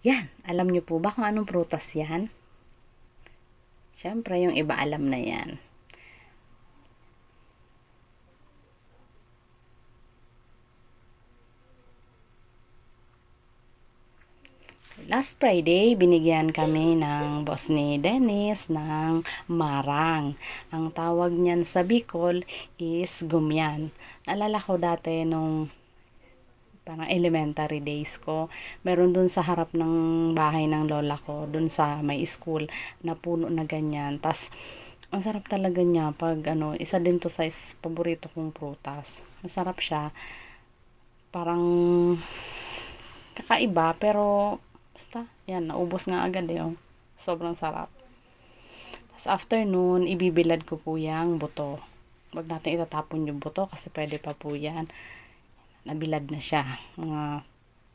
Yan, alam niyo po ba kung anong prutas yan? Siyempre, yung iba alam na yan. Last Friday, binigyan kami ng boss ni Dennis ng marang. Ang tawag niyan sa Bicol is gumyan. Naalala ko dati nung parang elementary days ko, meron dun sa harap ng bahay ng lola ko, dun sa may school, na puno na ganyan. Tas, ang sarap talaga niya pag isa din to sa paborito kong prutas. Masarap siya. Parang kakaiba, pero basta, yan, naubos nga agad eh. Oh. Sobrang sarap. Tapos after nun, ibibilad ko po yung buto. Wag natin itatapon yung buto kasi pwede pa po yan. Nabilad na siya. Mga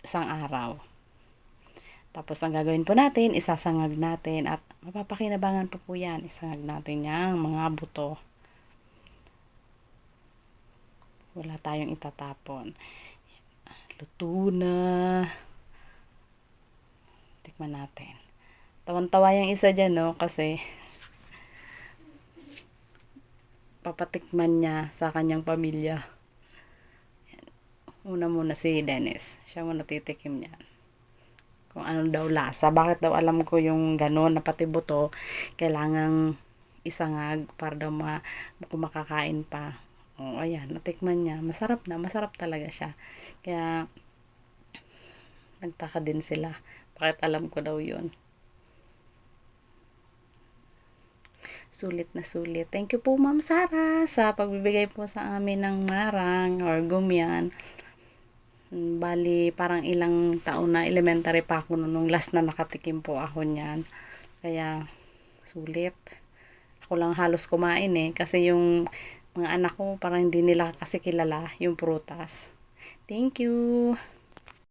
isang araw. Tapos ang gagawin po natin, isasangag natin at mapapakinabangan pa po yan. Isangag natin yung mga buto. Wala tayong itatapon. Luto na. Tikman natin. Tawan-tawa yung isa dyan, no? Kasi papatikman niya sa kanyang pamilya. Una muna si Dennis. Siya muna titikim niya. Kung anong daw lasa. Bakit daw alam ko yung gano'n na pati buto, kailangang isangag para daw kung makakain pa. O, ayan, natikman niya. Masarap na. Masarap talaga siya. Kaya, nagtaka din sila. Bakit alam ko daw yun. Sulit na sulit. Thank you po Ma'am Sara sa pagbibigay po sa amin ng marang or gumyan. Bali, parang ilang taon na elementary pa ako nung last na nakatikim po ako niyan. Kaya, sulit. Ako lang halos kumain eh. Kasi yung mga anak ko parang hindi nila kasi kilala yung prutas. Thank you!